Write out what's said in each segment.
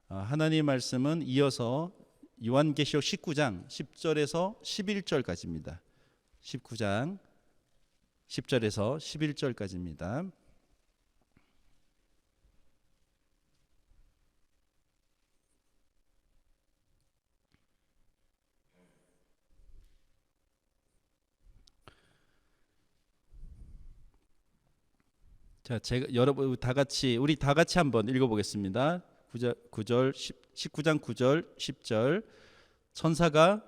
하나님 말씀은 이어서 요한계시록 19장 10절에서 11절까지입니다. 19장 10절에서 11절까지입니다. 자, 여러분 우리 다 같이 한번 읽어보겠습니다. 19장 9절 10절. 천사가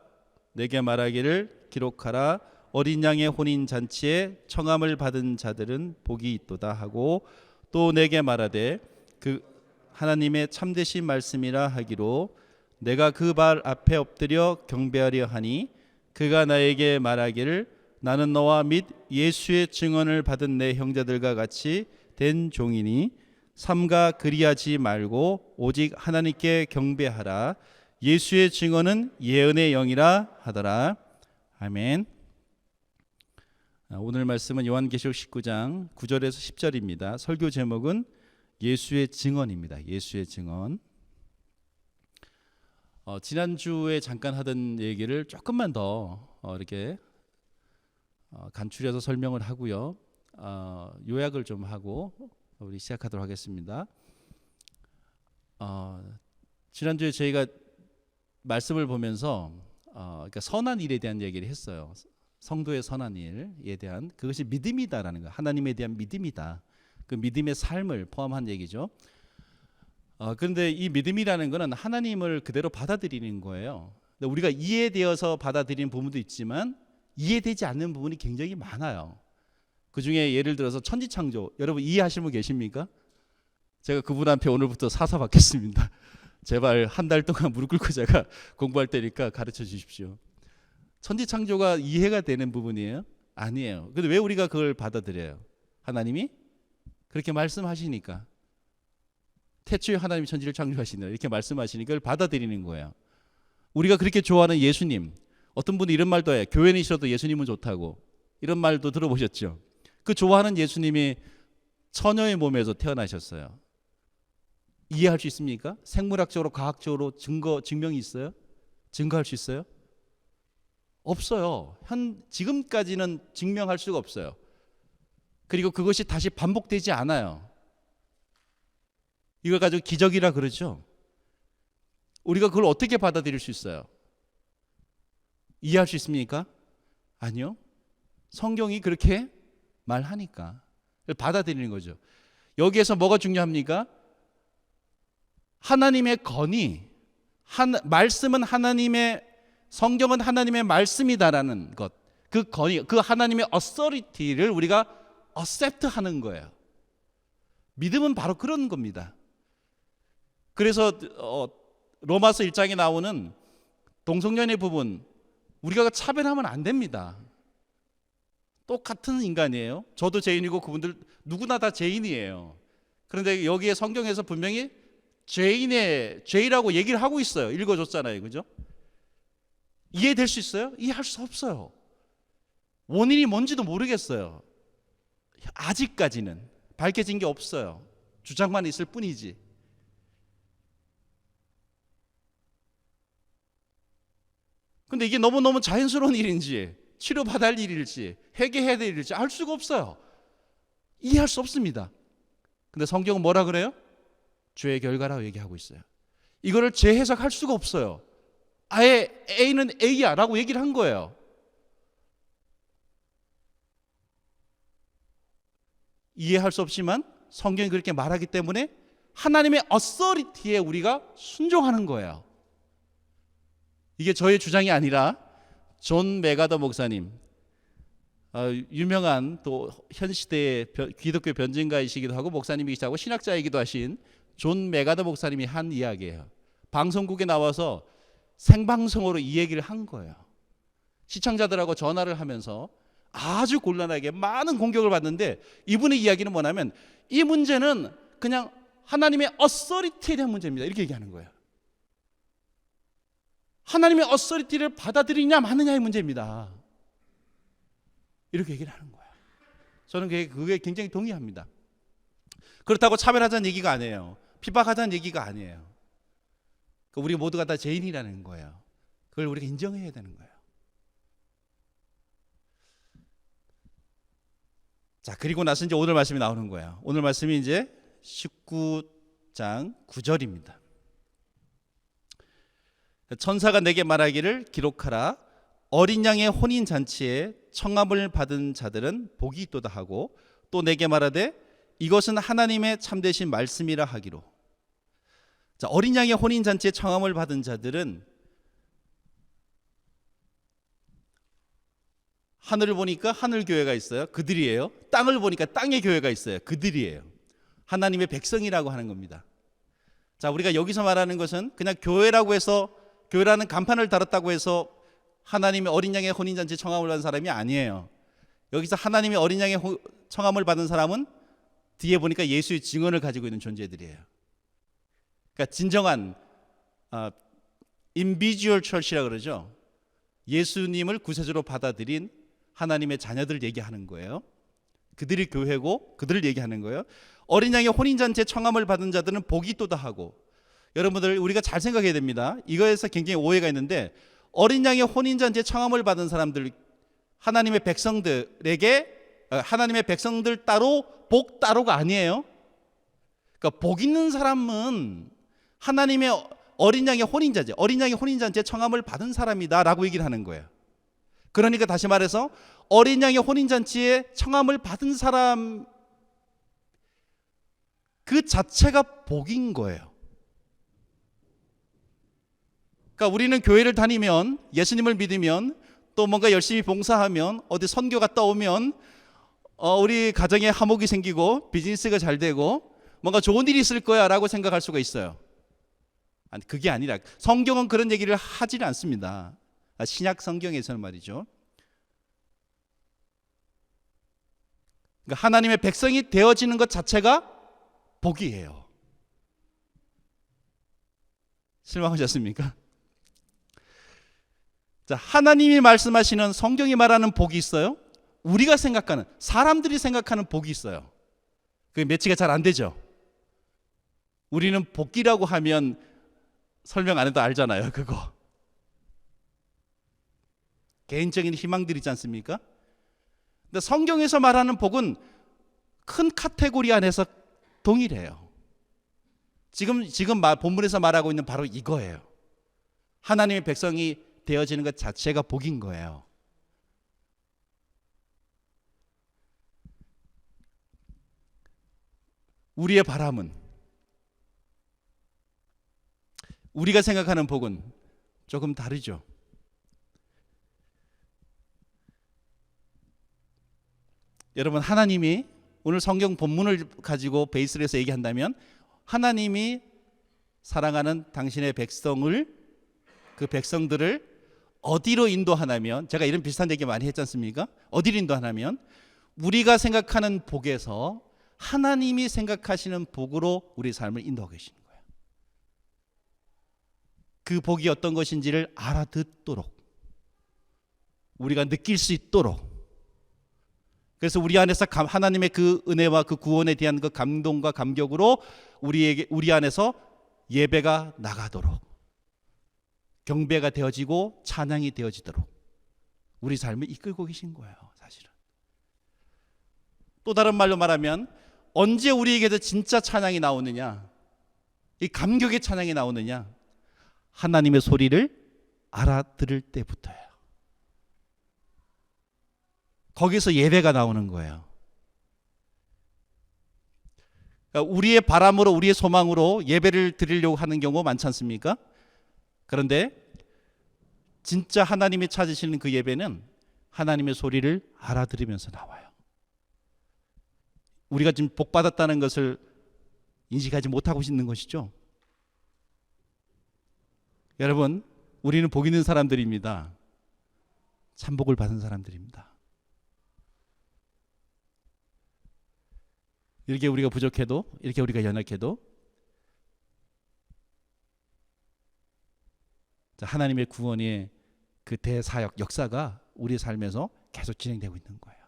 내게 말하기를 기록하라. 어린 양의 혼인 잔치에 청함을 받은 자들은 복이 있도다 하고, 또 내게 말하되 그 하나님의 참되신 말씀이라 하기로 내가 그 발 앞에 엎드려 경배하려 하니, 그가 나에게 말하기를 나는 너와 및 예수의 증언을 받은 내 형제들과 같이 된 종이니 삼가 그리하지 말고 오직 하나님께 경배하라. 예수의 증언은 예언의 영이라 하더라. 아멘. 오늘 말씀은 요한계시록 19장 9절에서 10절입니다. 설교 제목은 예수의 증언입니다. 예수의 증언. 지난주에 잠깐 하던 얘기를 조금만 더 이렇게 간추려서 설명을 하고요. 요약을 좀 하고 우리 시작하도록 하겠습니다. 지난주에 저희가 말씀을 보면서 그러니까 선한 일에 대한 얘기를 했어요. 성도의 선한 일에 대한, 그것이 믿음이다라는 거, 하나님에 대한 믿음이다. 그 믿음의 삶을 포함한 얘기죠. 그런데 이 믿음이라는 것은 하나님을 그대로 받아들이는 거예요. 근데 우리가 이해되어서 받아들이는 부분도 있지만 이해되지 않는 부분이 굉장히 많아요. 그 중에 예를 들어서 천지창조, 여러분 이해하시는 분 계십니까? 제가 그분한테 오늘부터 사사 받겠습니다. 제발 한 달 동안 무릎 꿇고 제가 공부할 때니까 가르쳐 주십시오. 천지창조가 이해가 되는 부분이에요? 아니에요. 근데 왜 우리가 그걸 받아들여요? 하나님이 그렇게 말씀하시니까, 태초에 하나님이 천지를 창조하시느라 이렇게 말씀하시니까 그걸 받아들이는 거예요. 우리가 그렇게 좋아하는 예수님, 어떤 분이 이런 말도 해요. 교회니셔도 예수님은 좋다고, 이런 말도 들어보셨죠? 그 좋아하는 예수님이 처녀의 몸에서 태어나셨어요. 이해할 수 있습니까? 생물학적으로 과학적으로 증명이 있어요? 증거할 수 있어요? 없어요. 지금까지는 증명할 수가 없어요. 그리고 그것이 다시 반복되지 않아요. 이걸 가지고 기적이라 그러죠. 우리가 그걸 어떻게 받아들일 수 있어요? 이해할 수 있습니까? 아니요. 성경이 그렇게 말하니까 받아들이는 거죠. 여기에서 뭐가 중요합니까? 하나님의 건의, 말씀은 하나님의, 성경은 하나님의 말씀이다라는 것, 그 건의, 그 하나님의 어서리티를 우리가 어셉트하는 거예요. 믿음은 바로 그런 겁니다. 그래서 로마서 1장에 나오는 동성연애 부분, 우리가 차별하면 안 됩니다. 똑같은 인간이에요. 저도 죄인이고 그분들 누구나 다 죄인이에요. 그런데 여기에 성경에서 분명히 죄인의 죄라고 얘기를 하고 있어요. 읽어줬잖아요. 그죠? 이해될 수 있어요? 이해할 수 없어요. 원인이 뭔지도 모르겠어요. 아직까지는 밝혀진 게 없어요. 주장만 있을 뿐이지. 근데 이게 너무너무 자연스러운 일인지, 치료받아야 할 일일지, 회개해야 될 일일지 알 수가 없어요. 이해할 수 없습니다. 근데 성경은 뭐라 그래요? 죄의 결과라고 얘기하고 있어요. 이거를 재해석할 수가 없어요. 아예 A는 A야 라고 얘기를 한 거예요. 이해할 수 없지만 성경이 그렇게 말하기 때문에 하나님의 어서리티에 우리가 순종하는 거예요. 이게 저의 주장이 아니라 존 메가더 목사님, 유명한 또 현 시대의 기독교 변증가이시기도 하고 목사님이시기도 하고 신학자이기도 하신 존 메가더 목사님이 한 이야기예요. 방송국에 나와서 생방송으로 이 얘기를 한 거예요. 시청자들하고 전화를 하면서 아주 곤란하게 많은 공격을 받는데, 이분의 이야기는 뭐냐면 이 문제는 그냥 하나님의 어서리티에 대한 문제입니다. 이렇게 얘기하는 거예요. 하나님의 어서리티를 받아들이냐 마느냐의 문제입니다. 이렇게 얘기를 하는 거예요. 저는 그게 굉장히 동의합니다. 그렇다고 차별하자는 얘기가 아니에요. 핍박하자는 얘기가 아니에요. 우리 모두가 다 죄인이라는 거예요. 그걸 우리가 인정해야 되는 거예요. 자, 그리고 나서 이제 오늘 말씀이 나오는 거예요. 오늘 말씀이 이제 19장 9절입니다. 천사가 내게 말하기를 기록하라. 어린 양의 혼인 잔치에 청함을 받은 자들은 복이 있도다 하고, 또 내게 말하되 이것은 하나님의 참되신 말씀이라 하기로. 자, 어린 양의 혼인 잔치에 청함을 받은 자들은 하늘을 보니까 하늘 교회가 있어요. 그들이에요. 땅을 보니까 땅의 교회가 있어요. 그들이에요. 하나님의 백성이라고 하는 겁니다. 자, 우리가 여기서 말하는 것은 그냥 교회라고 해서, 교회라는 간판을 달았다고 해서 하나님의 어린 양의 혼인 잔치에 청함을 받은 사람이 아니에요. 여기서 하나님의 어린 양의 청함을 받은 사람은 뒤에 보니까 예수의 증언을 가지고 있는 존재들이에요. 그러니까 진정한 individual church이라고 그러죠. 예수님을 구세주로 받아들인 하나님의 자녀들을 얘기하는 거예요. 그들이 교회고 그들을 얘기하는 거예요. 어린 양의 혼인잔치에 청함을 받은 자들은 복이 있도다 하고, 여러분들 우리가 잘 생각해야 됩니다. 이거에서 굉장히 오해가 있는데, 어린 양의 혼인잔치에 청함을 받은 사람들, 하나님의 백성들에게, 하나님의 백성들 따로 복 따로가 아니에요. 그러니까 복 있는 사람은 하나님의 어린 양의 혼인잔치, 어린 양의 혼인잔치에 청함을 받은 사람이다 라고 얘기를 하는 거예요. 그러니까 다시 말해서 어린 양의 혼인잔치에 청함을 받은 사람 그 자체가 복인 거예요. 그러니까 우리는 교회를 다니면, 예수님을 믿으면, 또 뭔가 열심히 봉사하면, 어디 선교 갔다 오면 우리 가정에 화목이 생기고 비즈니스가 잘 되고 뭔가 좋은 일이 있을 거야 라고 생각할 수가 있어요. 아니, 그게 아니라 성경은 그런 얘기를 하지는 않습니다. 신약 성경에서는 말이죠. 그러니까 하나님의 백성이 되어지는 것 자체가 복이에요. 실망하셨습니까? 자, 하나님이 말씀하시는, 성경이 말하는 복이 있어요. 우리가 생각하는, 사람들이 생각하는 복이 있어요. 그게 매치가 잘 안 되죠. 우리는 복이라고 하면 설명 안 해도 알잖아요. 그거 개인적인 희망들이 있지 않습니까? 근데 성경에서 말하는 복은 큰 카테고리 안에서 동일해요. 지금 본문에서 말하고 있는 바로 이거예요. 하나님의 백성이 되어지는 것 자체가 복인 거예요. 우리의 바람은, 우리가 생각하는 복은 조금 다르죠. 여러분, 하나님이 오늘 성경 본문을 가지고 베이스를 해서 얘기한다면, 하나님이 사랑하는 당신의 백성을, 그 백성들을 어디로 인도하냐면, 제가 이런 비슷한 얘기 많이 했지 않습니까? 어디로 인도하냐면 우리가 생각하는 복에서 하나님이 생각하시는 복으로 우리 삶을 인도하고 계시는 거예요. 그 복이 어떤 것인지를 알아듣도록, 우리가 느낄 수 있도록, 그래서 우리 안에서 하나님의 그 은혜와 그 구원에 대한 그 감동과 감격으로 우리 안에서 예배가 나가도록, 경배가 되어지고 찬양이 되어지도록 우리 삶을 이끌고 계신 거예요. 사실은 또 다른 말로 말하면, 언제 우리에게도 진짜 찬양이 나오느냐, 이 감격의 찬양이 나오느냐, 하나님의 소리를 알아들을 때부터예요. 거기서 예배가 나오는 거예요. 그러니까 우리의 바람으로, 우리의 소망으로 예배를 드리려고 하는 경우 많지 않습니까? 그런데 진짜 하나님이 찾으시는 그 예배는 하나님의 소리를 알아들으면서 나와요. 우리가 지금 복 받았다는 것을 인식하지 못하고 있는 것이죠. 여러분, 우리는 복 있는 사람들입니다. 참 복을 받은 사람들입니다. 이렇게 우리가 부족해도, 이렇게 우리가 연약해도 하나님의 구원의 그 대사역 역사가 우리의 삶에서 계속 진행되고 있는 거예요.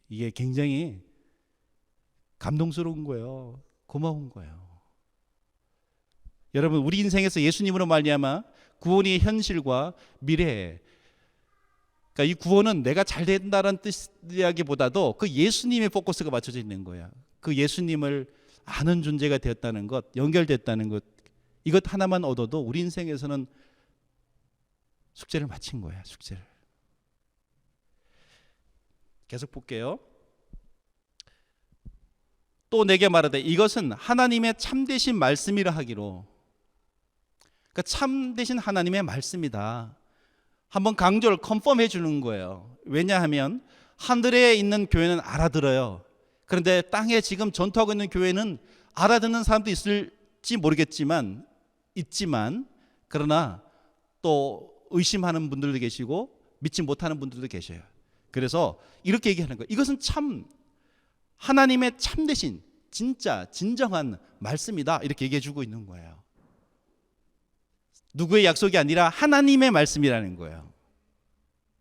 이게 굉장히 감동스러운 거예요. 고마운 거예요. 여러분, 우리 인생에서 예수님으로 말미암아 구원이 현실과 미래, 그러니까 이 구원은 내가 잘 된다는 뜻이라기보다도 그 예수님의 포커스가 맞춰져 있는 거야. 그 예수님을 아는 존재가 되었다는 것, 연결됐다는 것, 이것 하나만 얻어도 우리 인생에서는 숙제를 마친 거야. 숙제를. 계속 볼게요. 또 내게 말하되 이것은 하나님의 참되신 말씀이라 하기로. 그러니까 참되신 하나님의 말씀이다. 한번 강조를 컨펌해 주는 거예요. 왜냐하면 하늘에 있는 교회는 알아들어요. 그런데 땅에 지금 전투하고 있는 교회는 알아듣는 사람도 있을지 모르겠지만 있지만, 그러나 또 의심하는 분들도 계시고 믿지 못하는 분들도 계셔요. 그래서 이렇게 얘기하는 거예요. 이것은 참 하나님의 참되신 진짜 진정한 말씀이다, 이렇게 얘기해 주고 있는 거예요. 누구의 약속이 아니라 하나님의 말씀이라는 거예요.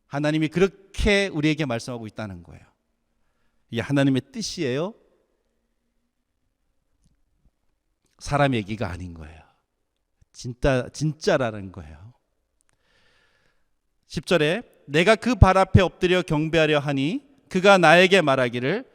하나님이 그렇게 우리에게 말씀하고 있다는 거예요. 이게 하나님의 뜻이에요. 사람 얘기가 아닌 거예요. 진짜라는 거예요. 10절에 내가 그 발 앞에 엎드려 경배하려 하니 그가 나에게 말하기를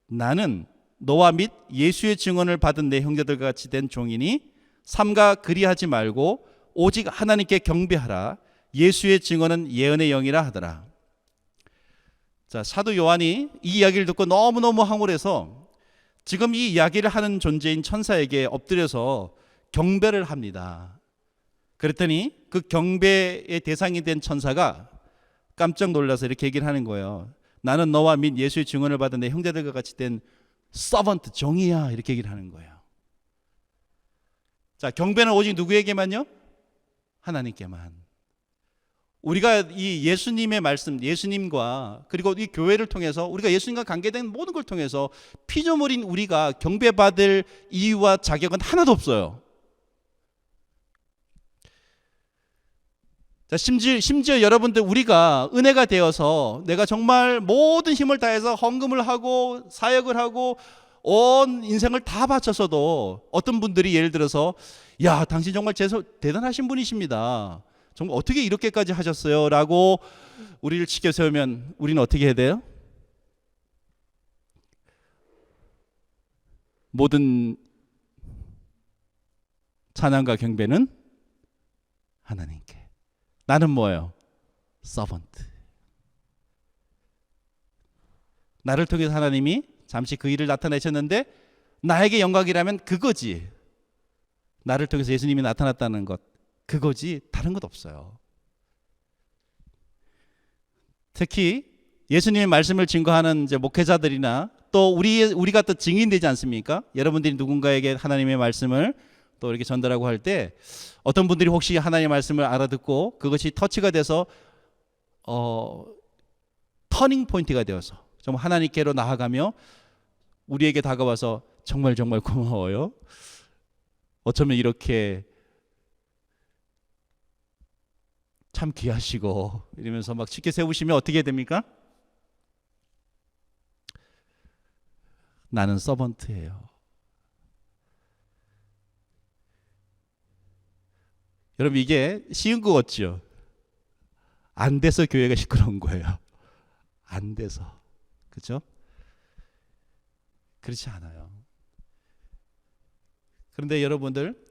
나는 너와 및 예수의 증언을 받은 내 형제들과 같이 된 종이니 삼가 그리하지 말고 오직 하나님께 경배하라. 예수의 증언은 예언의 영이라 하더라. 자, 사도 요한이 이 이야기를 듣고 너무너무 황홀해서 지금 이 이야기를 하는 존재인 천사에게 엎드려서 경배를 합니다. 그랬더니 그 경배의 대상이 된 천사가 깜짝 놀라서 이렇게 얘기를 하는 거예요. 나는 너와 및 예수의 증언을 받은 내 형제들과 같이 된 서번트, 종이야, 이렇게 얘기를 하는 거예요. 자, 경배는 오직 누구에게만요? 하나님께만. 우리가 이 예수님의 말씀, 예수님과 그리고 이 교회를 통해서 우리가 예수님과 관계된 모든 걸 통해서 피조물인 우리가 경배받을 이유와 자격은 하나도 없어요. 자, 심지어 여러분들, 우리가 은혜가 되어서 내가 정말 모든 힘을 다해서 헌금을 하고 사역을 하고 온 인생을 다 바쳐서도 어떤 분들이 예를 들어서 야, 당신 정말 대단하신 분이십니다. 정말 어떻게 이렇게까지 하셨어요? 라고 우리를 치켜 세우면 우리는 어떻게 해야 돼요? 모든 찬양과 경배는 하나님께. 나는 뭐예요? 서번트. 나를 통해서 하나님이 잠시 그 일을 나타내셨는데 나에게 영광이라면 그거지. 나를 통해서 예수님이 나타났다는 것, 그거지 다른 것 없어요. 특히 예수님의 말씀을 증거하는 이제 목회자들이나 또 우리가 또 증인되지 않습니까? 여러분들이 누군가에게 하나님의 말씀을 또 이렇게 전달하고 할 때 어떤 분들이 혹시 하나님의 말씀을 알아듣고 그것이 터치가 돼서 터닝 포인트가 되어서 정말 하나님께로 나아가며 우리에게 다가와서 정말 정말 고마워요. 어쩌면 이렇게 참 귀하시고 이러면서 막 치켜 세우시면 어떻게 됩니까? 나는 서번트예요. 여러분, 이게 쉬운 거 같죠? 안 돼서 교회가 시끄러운 거예요. 안 돼서. 그렇죠? 그렇지 않아요. 그런데 여러분들,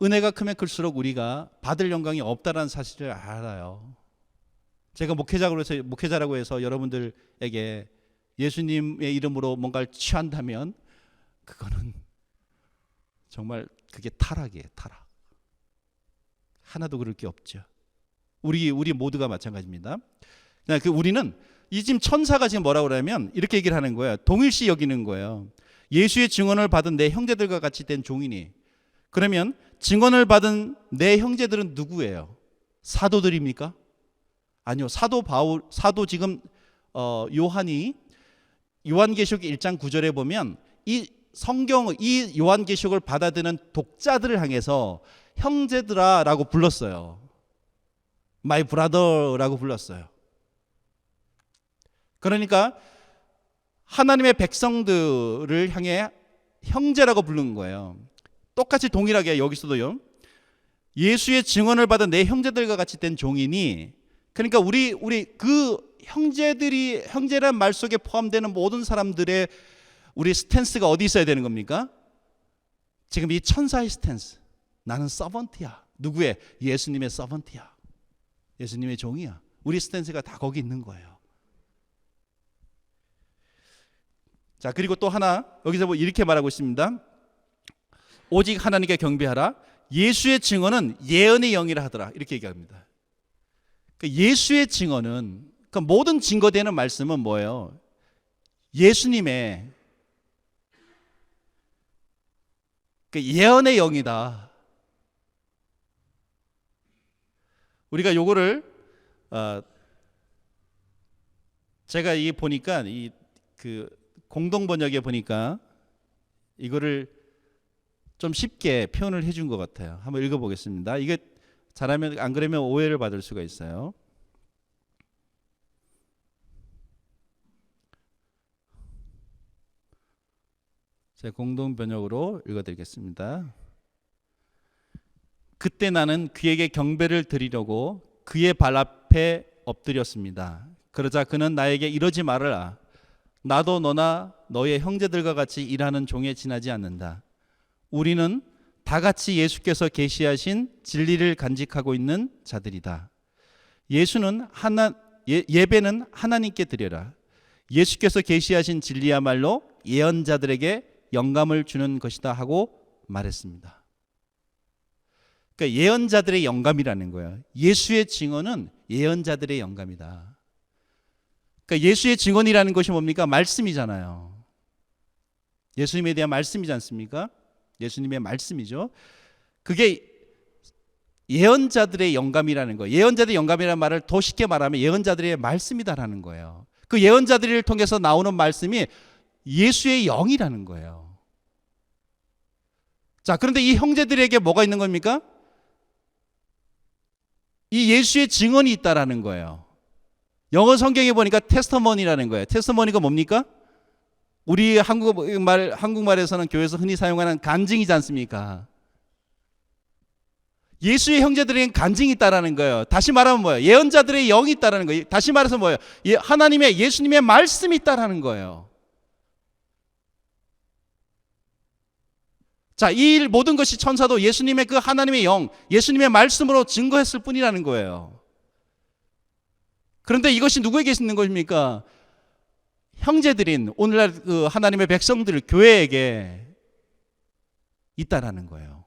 은혜가 크면 클수록 우리가 받을 영광이 없다는 사실을 알아요. 제가 목회자라고 해서 여러분들에게 예수님의 이름으로 뭔가를 취한다면 그거는 정말 그게 타락이에요. 타락. 하나도 그럴 게 없죠. 우리 모두가 마찬가지입니다. 우리는 이 지금 천사가 지금 뭐라고 그러냐면 이렇게 얘기를 하는 거예요. 동일시 여기는 거예요. 예수의 증언을 받은 내 형제들과 같이 된 종이니. 그러면 증언을 받은 내 형제들은 누구예요? 사도들입니까? 아니요. 사도 지금 요한이 요한계시록 1장 9절에 보면 이 요한계시록을 받아드는 독자들을 향해서 형제들아라고 불렀어요. My brother라고 불렀어요. 그러니까 하나님의 백성들을 향해 형제라고 부르는 거예요. 똑같이 동일하게 여기서도요. 예수의 증언을 받은 내 형제들과 같이 된 종이니, 그러니까 우리 그 형제란 말 속에 포함되는 모든 사람들의 우리 스탠스가 어디 있어야 되는 겁니까? 지금 이 천사의 스탠스. 나는 서번트야. 누구의? 예수님의 서번트야. 예수님의 종이야. 우리 스탠스가 다 거기 있는 거예요. 자, 그리고 또 하나 여기서 이렇게 말하고 있습니다. 오직 하나님께 경배하라. 예수의 증언은 예언의 영이라 하더라. 이렇게 얘기합니다. 그러니까 예수의 증언은, 그러니까 모든 증거되는 말씀은 뭐예요? 예수님의 예언의 영이다. 우리가 요거를 제가 이 보니까 이 그 공동 번역에 보니까 이거를 좀 쉽게 표현을 해준 것 같아요. 한번 읽어보겠습니다. 이게 잘하면, 안 그러면 오해를 받을 수가 있어요. 제 공동 번역으로 읽어드리겠습니다. 그때 나는 그에게 경배를 드리려고 그의 발 앞에 엎드렸습니다. 그러자 그는 나에게 이러지 말아라. 나도 너나 너의 형제들과 같이 일하는 종에 지나지 않는다. 우리는 다 같이 예수께서 계시하신 진리를 간직하고 있는 자들이다. 예배는 하나님께 드려라. 예수께서 계시하신 진리야말로 예언자들에게 영감을 주는 것이다 하고 말했습니다. 그러니까 예언자들의 영감이라는 거예요. 예수의 증언은 예언자들의 영감이다. 그러니까 예수의 증언이라는 것이 뭡니까? 말씀이잖아요. 예수님에 대한 말씀이지 않습니까? 예수님의 말씀이죠. 그게 예언자들의 영감이라는 거예요. 예언자들의 영감이라는 말을 더 쉽게 말하면 예언자들의 말씀이다라는 거예요. 그 예언자들을 통해서 나오는 말씀이 예수의 영이라는 거예요. 자, 그런데 이 형제들에게 뭐가 있는 겁니까? 이 예수의 증언이 있다라는 거예요. 영어 성경에 보니까 테스터머니라는 거예요. 테스터머니가 뭡니까? 우리 한국말에서는 교회에서 흔히 사용하는 간증이지 않습니까? 예수의 형제들에겐 간증이 있다라는 거예요. 다시 말하면 뭐예요? 예언자들의 영이 있다라는 거예요. 다시 말해서 뭐예요? 하나님의, 예수님의 말씀이 있다라는 거예요. 자, 이 모든 것이 천사도 예수님의 그 하나님의 영, 예수님의 말씀으로 증거했을 뿐이라는 거예요. 그런데 이것이 누구에게 있는 것입니까? 형제들인 오늘날 그 하나님의 백성들, 교회에게 있다라는 거예요.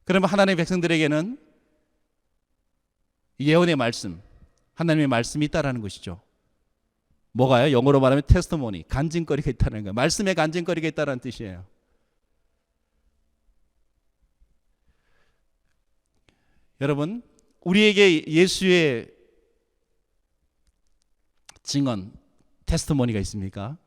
그러면 하나님의 백성들에게는 예언의 말씀, 하나님의 말씀이 있다라는 것이죠. 뭐가요? 영어로 말하면 테스트모니, 간증거리가 있다는 거예요. 말씀의 간증거리가 있다는 뜻이에요. 여러분, 우리에게 예수의 증언, 테스트모니가 있습니까?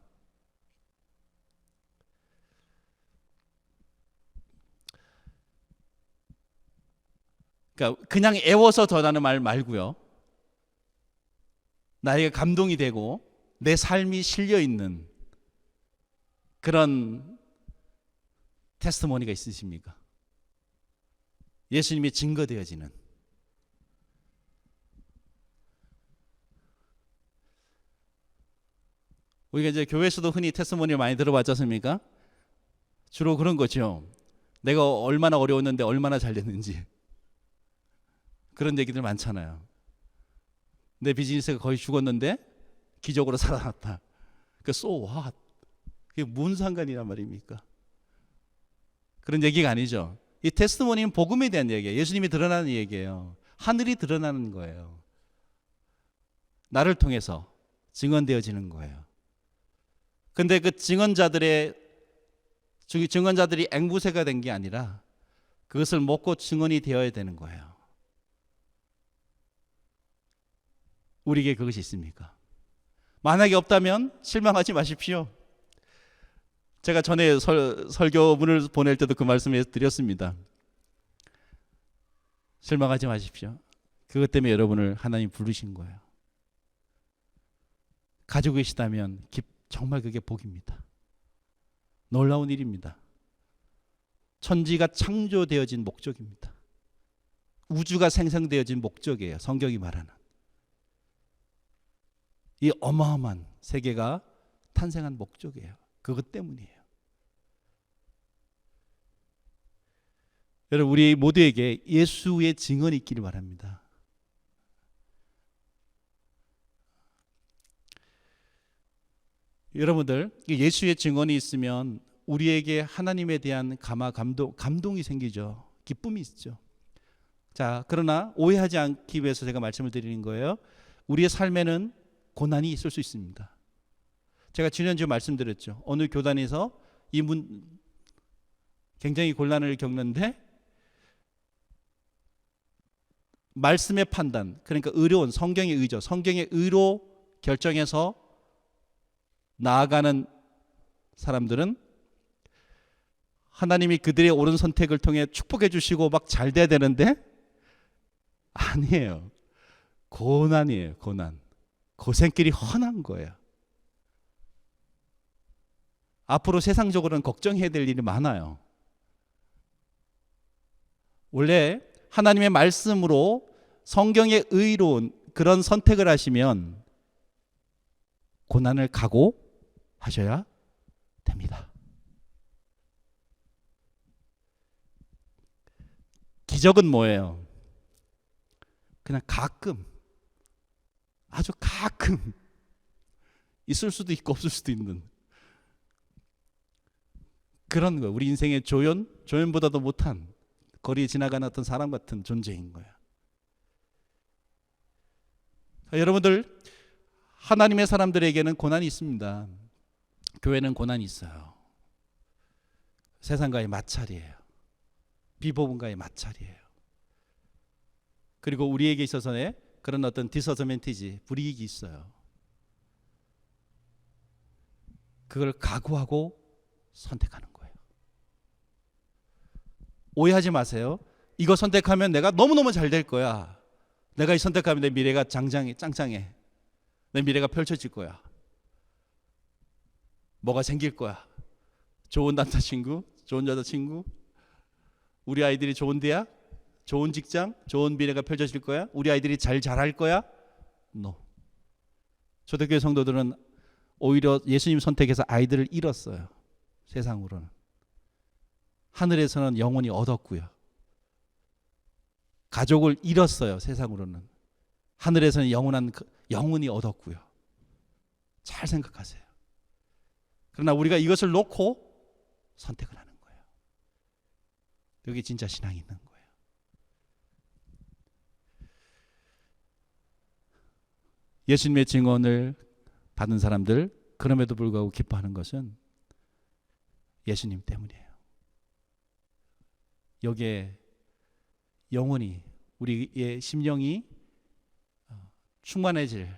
그러니까 그냥 애워서 전하는 말 말고요. 나에게 감동이 되고 내 삶이 실려 있는 그런 테스트모니가 있으십니까? 예수님이 증거되어지는. 우리가 이제 교회에서도 흔히 테스트모니를 많이 들어봤지 않습니까? 주로 그런 거죠. 내가 얼마나 어려웠는데 얼마나 잘 됐는지. 그런 얘기들 많잖아요. 내 비즈니스가 거의 죽었는데 기적으로 살아났다. 그 so what? 그게 무슨 상관이란 말입니까? 그런 얘기가 아니죠. 이 테스트모니는 복음에 대한 얘기예요. 예수님이 드러나는 얘기예요. 하늘이 드러나는 거예요. 나를 통해서 증언되어지는 거예요. 근데 그 증언자들이 앵무새가 된 게 아니라 그것을 먹고 증언이 되어야 되는 거예요. 우리에게 그것이 있습니까? 만약에 없다면 실망하지 마십시오. 제가 전에 설교문을 보낼 때도 그 말씀을 드렸습니다. 실망하지 마십시오. 그것 때문에 여러분을 하나님 부르신 거예요. 가지고 계시다면 정말 그게 복입니다. 놀라운 일입니다. 천지가 창조되어진 목적입니다. 우주가 생성되어진 목적이에요. 성경이 말하는 이 어마어마한 세계가 탄생한 목적이에요. 그것 때문이에요. 여러분, 우리 모두에게 예수의 증언이 있기를 바랍니다. 여러분들, 예수의 증언이 있으면 우리에게 하나님에 대한 감동이 생기죠. 기쁨이 있죠. 자, 그러나 오해하지 않기 위해서 제가 말씀을 드리는 거예요. 우리의 삶에는 고난이 있을 수 있습니다. 제가 지난주에 말씀드렸죠. 어느 교단에서 굉장히 곤란을 겪는데 말씀의 판단, 그러니까 의로운 성경의 의죠. 성경의 의로 결정해서 나아가는 사람들은 하나님이 그들의 옳은 선택을 통해 축복해 주시고 막 잘 돼야 되는데 아니에요. 고난이에요. 고난. 고생길이 훤한 거예요. 앞으로 세상적으로는 걱정해야 될 일이 많아요. 원래 하나님의 말씀으로 성경의 의로운 그런 선택을 하시면 고난을 각오하셔야 됩니다. 기적은 뭐예요? 그냥 가끔, 아주 가끔 있을 수도 있고 없을 수도 있는 그런 거예요. 우리 인생의 조연보다도 못한 거리에 지나가는 어떤 사람 같은 존재인 거예요. 여러분들, 하나님의 사람들에게는 고난이 있습니다. 교회는 고난이 있어요. 세상과의 마찰이에요. 비복음과의 마찰이에요. 그리고 우리에게 있어서의 그런 어떤 디서저멘티지, 불이익이 있어요. 그걸 각오하고 선택하는 거예요. 오해하지 마세요. 이거 선택하면 내가 너무너무 잘 될 거야. 내가 이 선택하면 내 미래가 짱짱해. 내 미래가 펼쳐질 거야. 뭐가 생길 거야. 좋은 남자친구, 좋은 여자친구, 우리 아이들이 좋은 대학, 좋은 직장, 좋은 미래가 펼쳐질 거야. 우리 아이들이 잘 자랄 거야. No. 초대교회 성도들은 오히려 예수님 선택해서 아이들을 잃었어요. 세상으로는. 하늘에서는 영원히 얻었고요. 가족을 잃었어요. 세상으로는. 하늘에서는 영원히 얻었고요. 잘 생각하세요. 그러나 우리가 이것을 놓고 선택을 하는 거예요. 여기 진짜 신앙이 있는 거예요. 예수님의 증언을 받은 사람들, 그럼에도 불구하고 기뻐하는 것은 예수님 때문이에요. 여기에 영원히 우리의 심령이 충만해질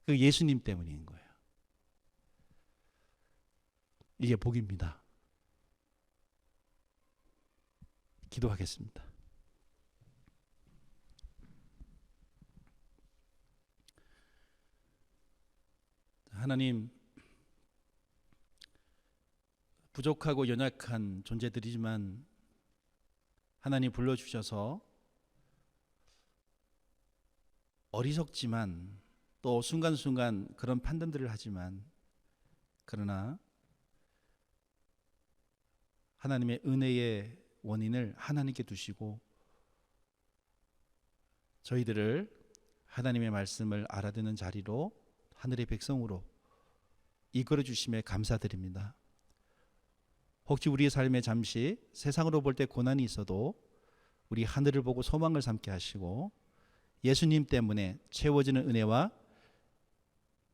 그 예수님 때문인 거예요. 이게 복입니다. 기도하겠습니다. 하나님, 부족하고 연약한 존재들이지만 하나님 불러주셔서 어리석지만 또 순간순간 그런 판단들을 하지만 그러나 하나님의 은혜의 원인을 하나님께 두시고 저희들을 하나님의 말씀을 알아듣는 자리로 하늘의 백성으로 이끌어 주심에 감사드립니다. 혹시 우리의 삶에 잠시 세상으로 볼 때 고난이 있어도 우리 하늘을 보고 소망을 삼게 하시고 예수님 때문에 채워지는 은혜와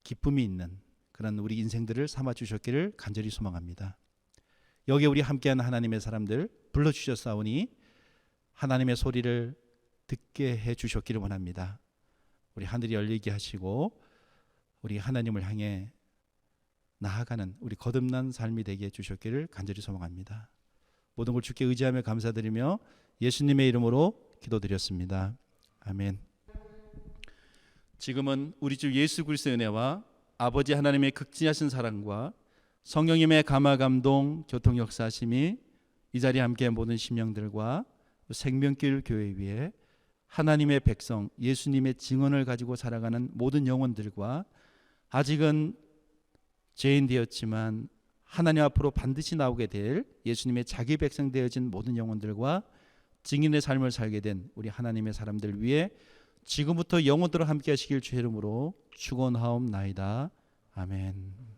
기쁨이 있는 그런 우리 인생들을 삼아 주셨기를 간절히 소망합니다. 여기에 우리 함께한 하나님의 사람들 불러주셨사오니 하나님의 소리를 듣게 해 주셨기를 원합니다. 우리 하늘이 열리게 하시고 우리 하나님을 향해 나아가는 우리 거듭난 삶이 되게 해주셨기를 간절히 소망합니다. 모든 걸 주께 의지하며 감사드리며 예수님의 이름으로 기도드렸습니다. 아멘. 지금은 우리 주 예수 그리스도의 은혜와 아버지 하나님의 극진하신 사랑과 성령님의 감화 감동 교통 역사하심이 이 자리에 함께한 모든 심령들과 생명길 교회 위에 하나님의 백성, 예수님의 증언을 가지고 살아가는 모든 영혼들과 아직은 죄인 되었지만 하나님 앞으로 반드시 나오게 될 예수님의 자기 백성 되어진 모든 영혼들과 증인의 삶을 살게 된 우리 하나님의 사람들 위해 지금부터 영원토록 함께 하시길 주의 이름으로 축원하옵나이다. 아멘.